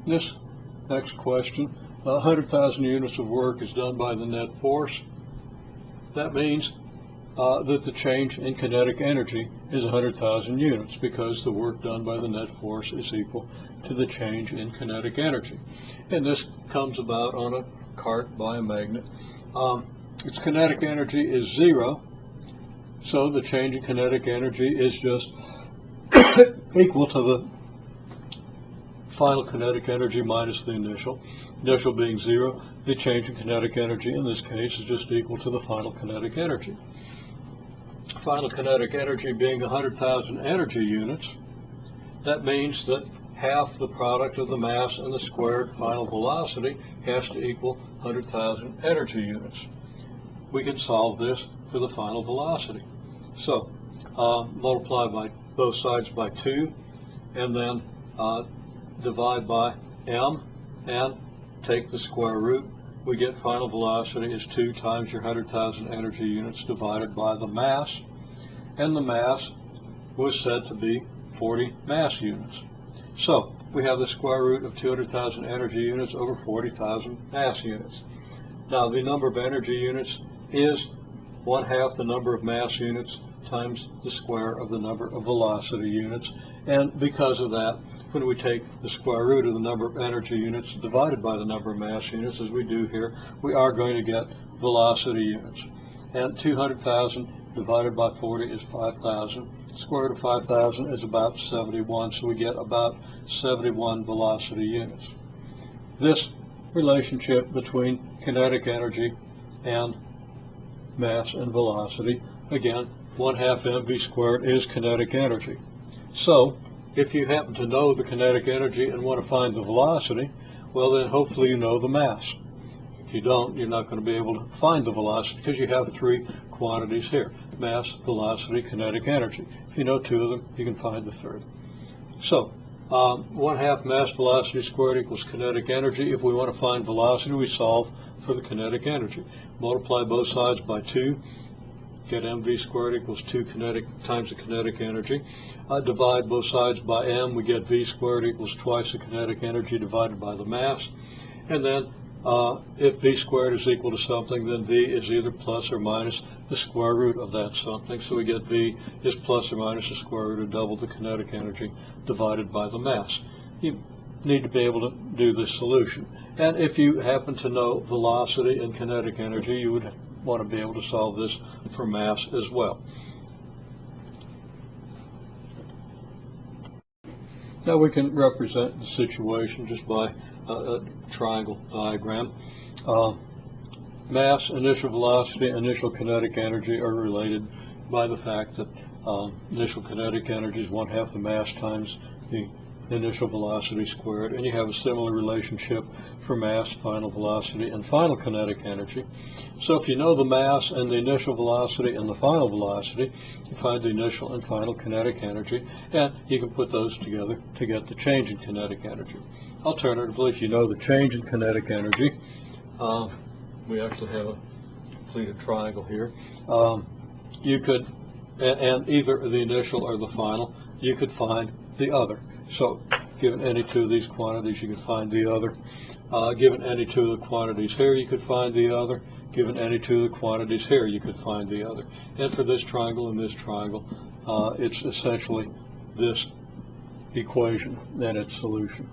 This next question, 100,000 units of work is done by the net force. That means that the change in kinetic energy is 100,000 units because the work done by the net force is equal to the change in kinetic energy. And this comes about on a cart by a magnet. Its kinetic energy is 0, so the change in kinetic energy is just equal to the final kinetic energy minus the initial. Initial being 0, the change in kinetic energy in this case is just equal to the final kinetic energy. Final kinetic energy being 100,000 energy units, that means that half the product of the mass and the squared final velocity has to equal 100,000 energy units. We can solve this for the final velocity. So multiply by both sides by 2 and then divide by m and take the square root. We get final velocity is 2 times your 100,000 energy units divided by the mass, and the mass was said to be 40 mass units. So we have the square root of 200,000 energy units over 40,000 mass units. Now the number of energy units is 1/2 the number of mass units times the square of the number of velocity units, and because of that, when we take the square root of the number of energy units divided by the number of mass units, as we do here, we are going to get velocity units. And 200,000 divided by 40 is 5,000. Square root of 5,000 is about 71, so we get about 71 velocity units. This relationship between kinetic energy and mass and velocity, again, 1/2 mv squared is kinetic energy. So if you happen to know the kinetic energy and want to find the velocity, well then hopefully you know the mass. If you don't, you're not going to be able to find the velocity because you have 3 quantities here: mass, velocity, kinetic energy. If you know 2 of them, you can find the third. So 1/2 mass velocity squared equals kinetic energy. If we want to find velocity, we solve for the kinetic energy. Multiply both sides by 2. Get mv squared equals 2 kinetic times the kinetic energy. Divide both sides by m, we get v squared equals twice the kinetic energy divided by the mass. And then if v squared is equal to something, then v is either plus or minus the square root of that something. So we get v is plus or minus the square root of double the kinetic energy divided by the mass. You need to be able to do this solution. And if you happen to know velocity and kinetic energy, you would want to be able to solve this for mass as well. Now we can represent the situation just by a triangle diagram. Mass, initial velocity, initial kinetic energy are related by the fact that initial kinetic energy is 1/2 the mass times the initial velocity squared, and you have a similar relationship for mass, final velocity, and final kinetic energy. So if you know the mass and the initial velocity and the final velocity, you find the initial and final kinetic energy, and you can put those together to get the change in kinetic energy. Alternatively, if you know the change in kinetic energy, we actually have a completed triangle here, you could, and either the initial or the final, you could find the other. So given any 2 of these quantities, you can find the other. Given any 2 of the quantities here, you could find the other. Given any 2 of the quantities here, you could find the other. And for this triangle and this triangle, it's essentially this equation and its solution.